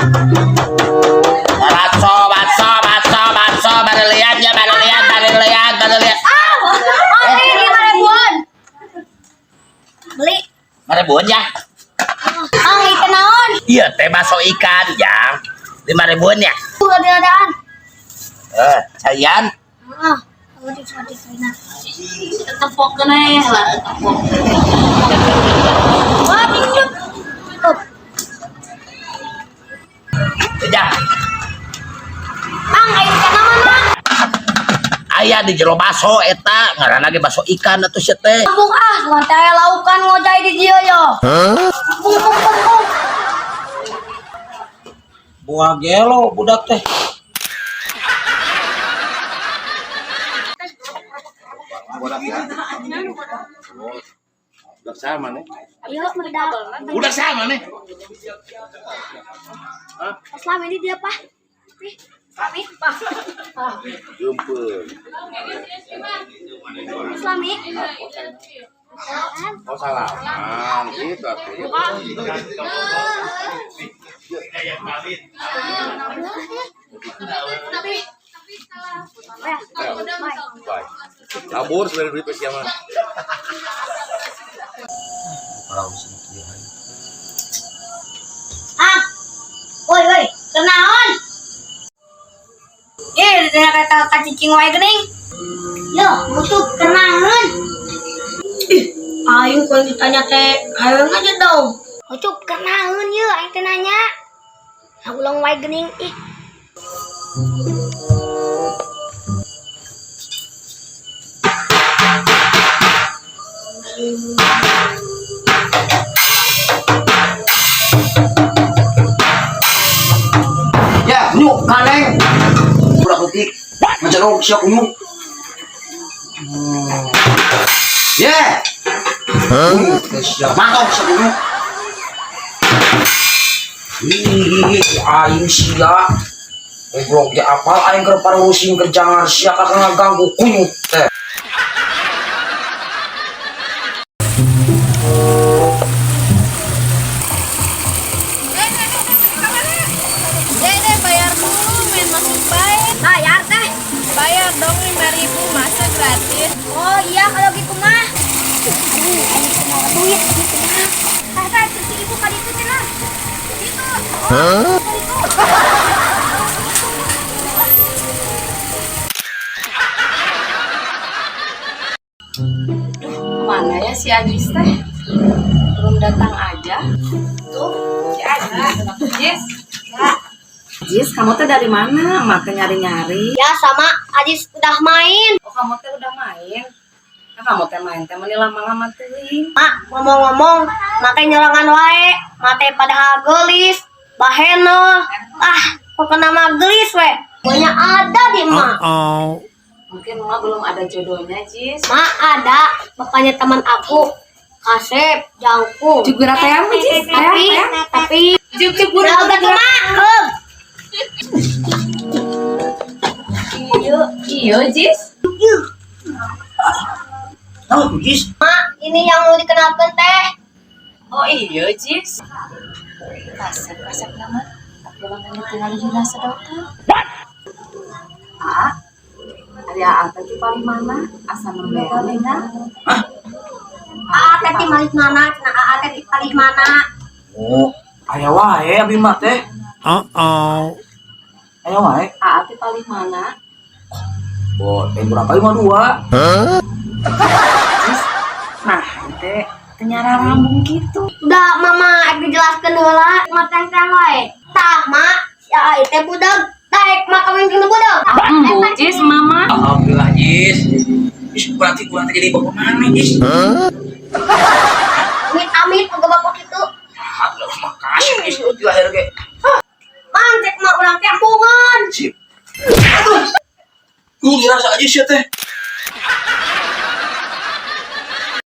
Bakso, baru lihat ya, baru lihat. Ini 5.000-an. Beli. 5.000 ya? Ikan naon? Iya, teh bakso ikan, Jang. 5.000 ya? Ada-adaan. Sayan. Adik. Tepok kene lah, tepok. Wah, pinjam. Jang. Ikan naon, Aya di jero bakso eta ngaranna ge bakso ikan atuh sia teh. Kampung lantai aya laukan ngojay di dieu yo. Kampung. Buah gelo budak teh. Budak sama nih. Iya, medak. Budak sama nih. Selama ini dia Pak. Pamit, Pak. Jumpeur. Islami. Oh salaman gitu atuh. Kabur sebenarnya duit pasti mah. Woi, kenaon? Ternyata kacicing wae geuning. Yo, musuh kenaon? Aing kau ditanya teh, hayang aja dong. Musuh kenaon ye, aing teh nanya. Ulang wae geuning ih. Ya, nyuk kaneng. Udah putih. Mencerok siap nyuk. Ya. Mantap siap nyuk. Aing sia. Goblok ya apal aing keur parusin ke jangar sia kakak ngaganggu kunyuk teh. Bayar dulu, main masuk baik. Bayar teh. Bayar dong 5.000, masa gratis. Oh iya kalau gitu mah. Aing semua duit gitu mah. Saya cuci ibu kali itu cenah. Gitu. Oh, itu. Kemana ya si Ajis teh? Belum datang aja. Tuh, si Ajis. Ajis, kamu teh dari mana? Mak teh nyari-nyari. Ya sama Ajis udah main. Oh, kamu teh udah main? Nah, kamu teh main teh meni lama-lama teuing. Mak ngomong-ngomong, make nyerangan wae, mate padahal gelis, baheno. Kok kena mah gelis we? Banyak ada di mak. Mungkin Mak belum ada jodohnya, Jis. Mak ada, bapaknya teman aku. Kasep, jangkung. Jugura teh apa, Jis? Tapi Jugura udah ke mak. Iya, Jis. Tahu Jis. Mak, ini yang mau dikenalkan teh. Oh iya, Jis. Kasep nama. Tapi lamanya tinggal di Juna sedotan. Ada apa di paling mana? Asal membela. Teh di malik mana? Cenah teh di paling mana? Oh, aya wae abi mah teh. Aya wae. Di paling mana? Oh, berapa 52? Nah, teh ternyata rambung gitu. Udah mama aku jelaskan heula, mah teng-teng wae. Tah mak, si ai teh budak. Daek mak kawin kena budak. Ambu, Jis, Mama. Alhamdulillah Jis. Jis berarti kurang jadi bapak mana Jis? Amit ke bapak itu. Alhamdulillah makasih Jis di lahir ge. Mang cek mak urang kampungan. Sip. Aduh. Dirasa Jis ya teh.